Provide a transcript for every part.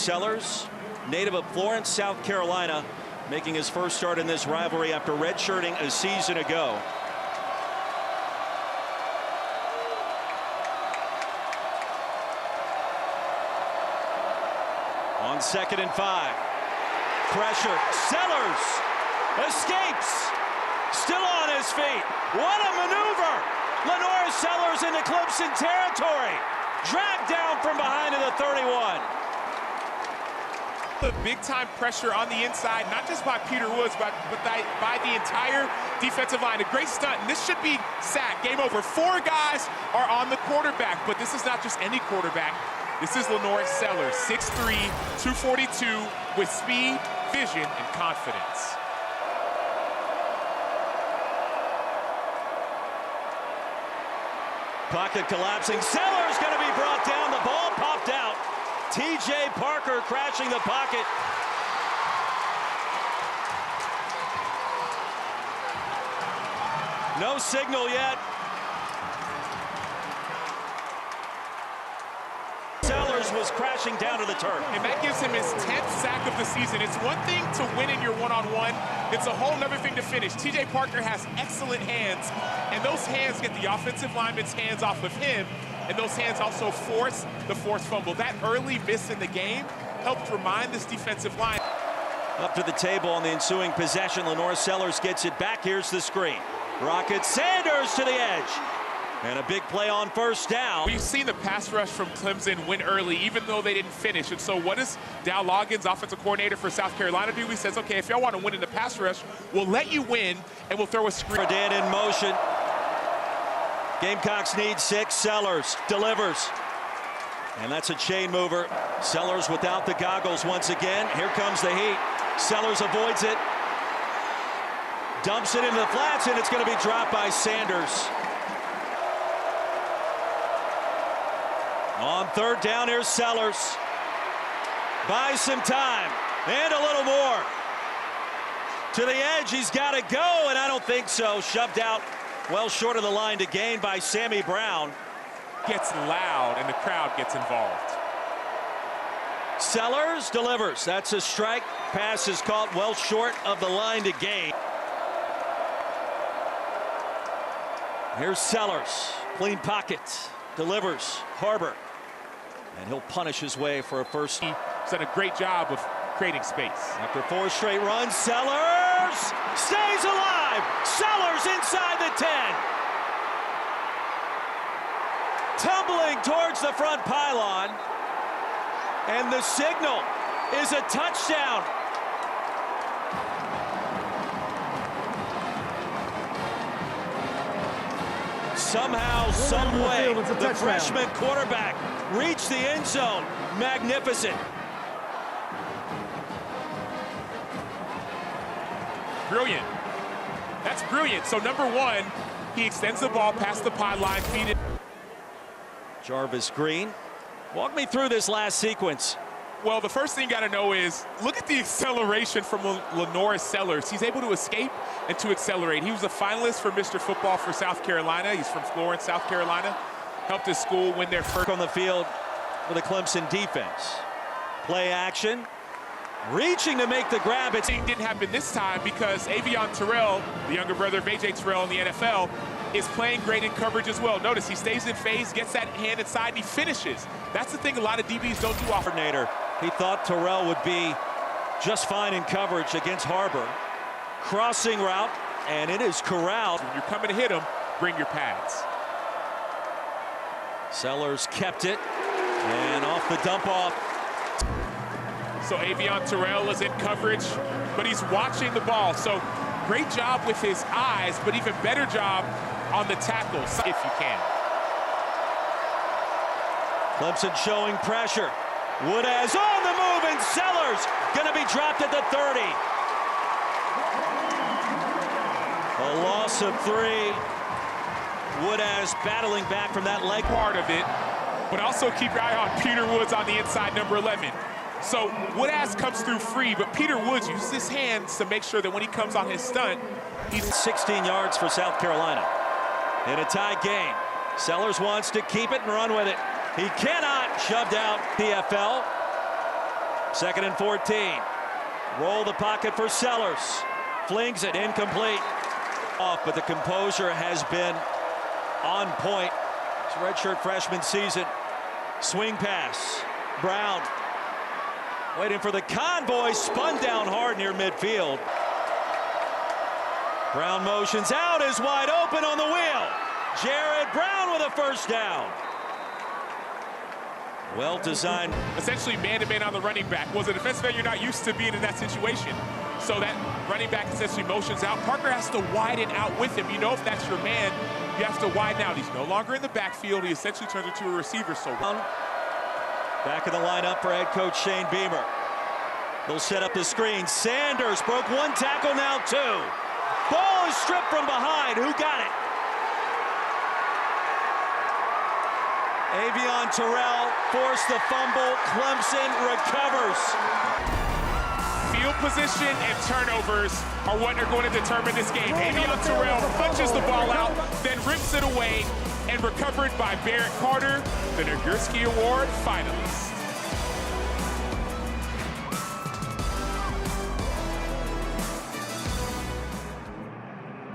Sellers, native of Florence, South Carolina, making his first start in this rivalry after redshirting a season ago. On 2nd and 5. Pressure. Sellers escapes. Still on his feet. What a maneuver. LaNorris Sellers into Clemson territory. Dragged down from behind to the 31. The big-time pressure on the inside, not just by Peter Woods, but by the entire defensive line. A great stunt, and this should be sack. Game over. 4 guys are on the quarterback, but this is not just any quarterback. This is LaNorris Sellers, 6'3", 242, with speed, vision, and confidence. Pocket collapsing. Sellers going to be brought down. The ball popped out. T.J. Parker crashing the pocket. No signal yet. Sellers was crashing down to the turf. And that gives him his 10th sack of the season. It's one thing to win in your one-on-one. It's a whole other thing to finish. T.J. Parker has excellent hands, and those hands get the offensive lineman's hands off of him, and those hands also force the forced fumble. That early miss in the game helped remind this defensive line. Up to the table on the ensuing possession. LaNorris Sellers gets it back. Here's the screen. Rocket Sanders to the edge. And a big play on first down. We've seen the pass rush from Clemson win early, even though they didn't finish. And so what does Dow Loggins, offensive coordinator for South Carolina, do? He says, okay, if y'all want to win in the pass rush, we'll let you win, and we'll throw a screen. Dan in motion. Gamecocks need 6. Sellers delivers. And that's a chain mover. Sellers without the goggles once again. Here comes the heat. Sellers avoids it. Dumps it into the flats, and it's going to be dropped by Sanders. On 3rd down, here's Sellers. Buys some time, and a little more. To the edge, he's got to go, and I don't think so. Shoved out well short of the line to gain by Sammy Brown. Gets loud, and the crowd gets involved. Sellers delivers. That's a strike. Pass is caught well short of the line to gain. Here's Sellers. Clean pocket. Delivers. Harbor. And he'll punish his way for a first. He's done a great job of creating space. After 4 straight runs, Sellers stays alive. Sellers inside the 10. Tumbling towards the front pylon. And the signal is a touchdown. Somehow, some way, the freshman quarterback reached the end zone. Magnificent. Brilliant. That's brilliant. So number 1, he extends the ball past the pylon, feed it. Jarvis Green. Walk me through this last sequence. Well, the first thing you got to know is, look at the acceleration from LaNorris Sellers. He's able to escape and to accelerate. He was a finalist for Mr. Football for South Carolina. He's from Florence, South Carolina. Helped his school win their first on the field for the Clemson defense. Play action. Reaching to make the grab. It didn't happen this time because Avion Terrell, the younger brother of A.J. Terrell in the NFL, is playing great in coverage as well. Notice he stays in phase, gets that hand inside, and he finishes. That's the thing a lot of DBs don't do often. He thought Terrell would be just fine in coverage against Harbor. Crossing route, and it is corralled. When you're coming to hit him, bring your pads. Sellers kept it, and off the dump off. So Avion Terrell is in coverage, but he's watching the ball. So great job with his eyes, but even better job on the tackles, if you can. Clemson showing pressure. Woodaz on the move, and Sellers going to be dropped at the 30. A loss of 3. Woodaz battling back from that leg part of it, but also keep your eye on Peter Woods on the inside, number 11. So Woodaz comes through free, but Peter Woods uses his hands to make sure that when he comes on his stunt, he's 16 yards for South Carolina. In a tie game, Sellers wants to keep it and run with it. He cannot. Shoved out. PFL. 2nd and 14. Roll the pocket for Sellers. Flings it incomplete. Off, but the composure has been on point. It's redshirt freshman season. Swing pass. Brown waiting for the convoy. Spun down hard near midfield. Brown motions out, is wide open on the wheel. Jared Brown with a first down. Well designed. Essentially man-to-man on the running back. Was a defensive end, you're not used to being in that situation. So that running back essentially motions out. Parker has to widen out with him. You know if that's your man, you have to widen out. He's no longer in the backfield. He essentially turns into a receiver. So back in the lineup for head coach Shane Beamer. They'll set up the screen. Sanders broke one tackle, now two. Ball is stripped from behind. Who got it? Avion Terrell forced the fumble. Clemson recovers. Field position and turnovers are what are going to determine this game. Avion Terrell punches the ball out, then rips it away, and recovered by Barrett Carter, the Nagurski Award finalist.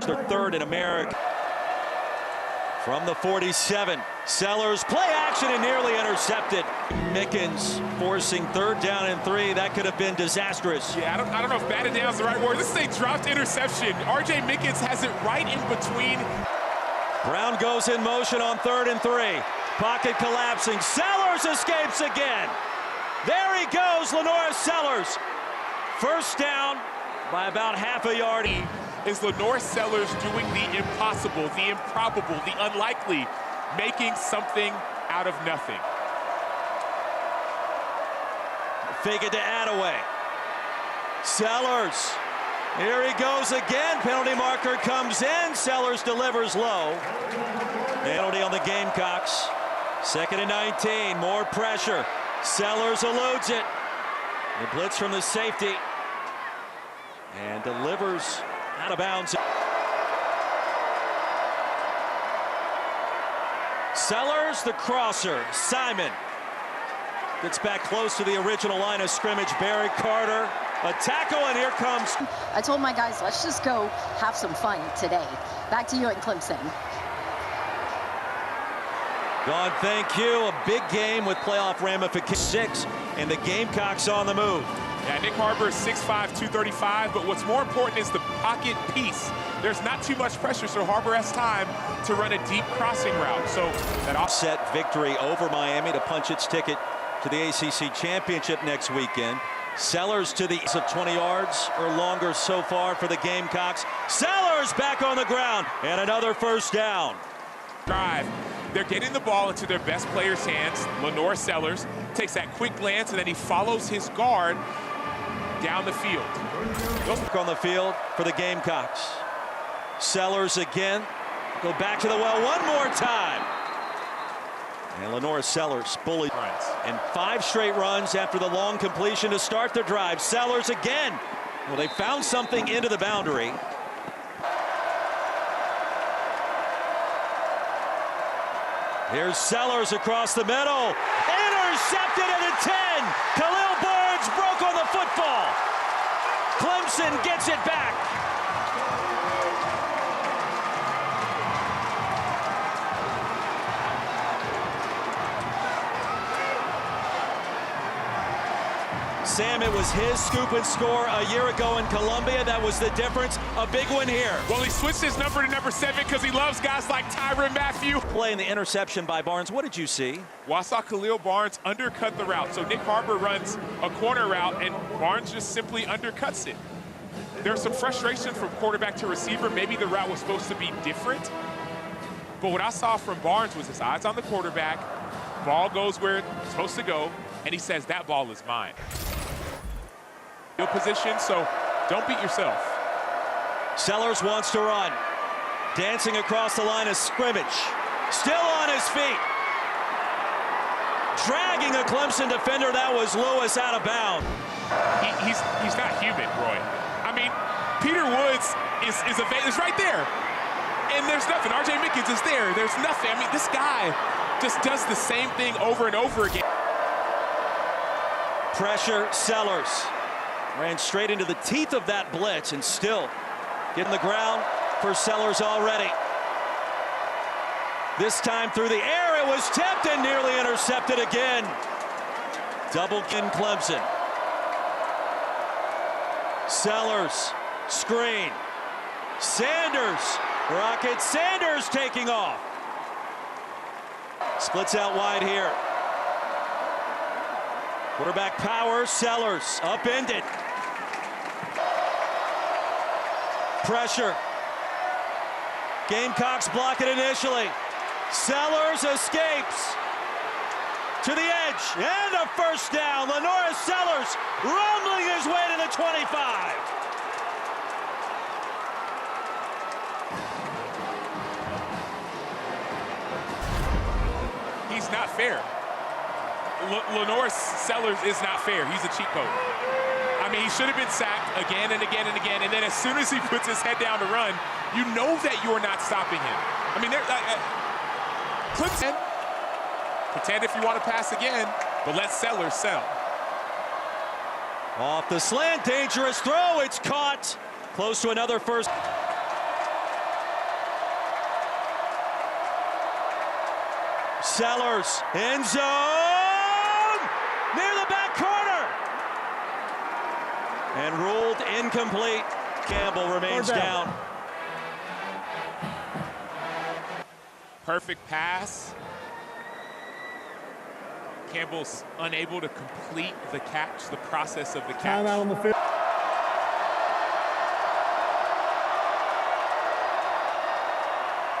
They're third in America. From the 47, Sellers play action and nearly intercepted. Mickens forcing 3rd down and 3. That could have been disastrous. Yeah, I don't know if batted down is the right word. This is a dropped interception. R.J. Mickens has it right in between. Brown goes in motion on 3rd and 3. Pocket collapsing. Sellers escapes again. There he goes, LaNorris Sellers. First down by about half a yard. Is LaNorris Sellers doing the impossible, the improbable, the unlikely, making something out of nothing. Fake it to Attaway. Sellers. Here he goes again. Penalty marker comes in. Sellers delivers low. Penalty on the Gamecocks. 2nd and 19. More pressure. Sellers eludes it. The blitz from the safety. And delivers out of bounds. Sellers, the crosser. Simon gets back close to the original line of scrimmage. Barrett Carter, a tackle, and here comes. I told my guys, let's just go have some fun today. Back to you in Clemson. Don, thank you. A big game with playoff ramifications. 6, and the Gamecocks on the move. Yeah, Nick Harbor is 6'5", 235, but what's more important is the pocket piece. There's not too much pressure, so Harbor has time to run a deep crossing route. So that offset victory over Miami to punch its ticket to the ACC championship next weekend. Sellers to the of 20 yards or longer so far for the Gamecocks. Sellers back on the ground, and another first down. Drive. They're getting the ball into their best player's hands. LaNorris Sellers takes that quick glance, and then he follows his guard down the field. On the field for the Gamecocks. Sellers again. Go back to the well one more time. And LaNorris Sellers bullied. And 5 straight runs after the long completion to start the drive. Sellers again. Well, they found something into the boundary. Here's Sellers across the middle. Intercepted at the 10. Khalil Barnes broke on the football. Clemson gets it back. Sam, it was his scoop and score a year ago in Columbia. That was the difference. A big one here. Well, he switched his number to number 7 because he loves guys like Tyrann Mathieu. Playing the interception by Barnes. What did you see? Well, I saw Khalil Barnes undercut the route. So Nick Harbor runs a corner route, and Barnes just simply undercuts it. There's some frustration from quarterback to receiver. Maybe the route was supposed to be different. But what I saw from Barnes was his eyes on the quarterback. Ball goes where it's supposed to go, and he says, that ball is mine. Position, so don't beat yourself. Sellers wants to run. Dancing across the line of scrimmage. Still on his feet. Dragging a Clemson defender. That was Lewis out of bounds. He's not human, Roy. I mean, Peter Woods is right there. And there's nothing. R.J. Mickens is there. There's nothing. I mean, this guy just does the same thing over and over again. Pressure, Sellers. Ran straight into the teeth of that blitz and still getting the ground for Sellers already. This time through the air, it was tipped and nearly intercepted again. Double in Clemson. Sellers, screen. Sanders, Rocket Sanders taking off. Splits out wide here. Quarterback power, Sellers, upended. Pressure. Gamecocks block it initially. Sellers escapes to the edge, and a first down. LaNorris Sellers rumbling his way to the 25. He's not fair. LaNorris Sellers is not fair. He's a cheat code. I mean, he should have been sacked again and again and again, and then as soon as he puts his head down to run, you know that you're not stopping him. I mean, Clemson, pretend if you want to pass again, but let Sellers sell. Off the slant, dangerous throw, it's caught. Close to another first. Sellers, end zone, near the back corner. And ruled incomplete. Campbell remains down. Perfect pass. Campbell's unable to complete the catch, the process of the catch. Time out on the field.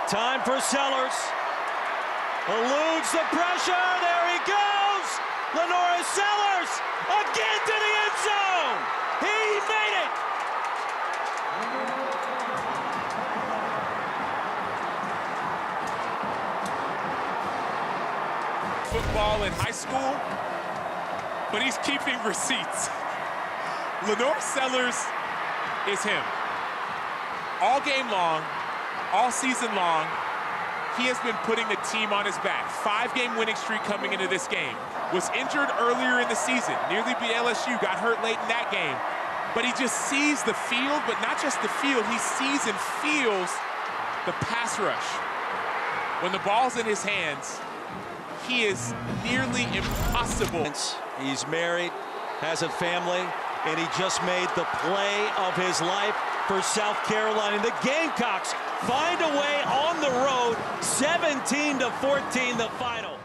Time for Sellers. Eludes the pressure. There he goes. LaNorris Sellers again to the end zone. He made it. Football in high school, but he's keeping receipts. LaNorris Sellers is him. All game long, all season long, he has been putting the team on his back. 5-game winning streak coming into this game. Was injured earlier in the season, nearly beat LSU, got hurt late in that game. But he just sees the field, but not just the field, he sees and feels the pass rush. When the ball's in his hands, he is nearly impossible. He's married, has a family, and he just made the play of his life for South Carolina. The Gamecocks find a way on the road, 17-14 the final.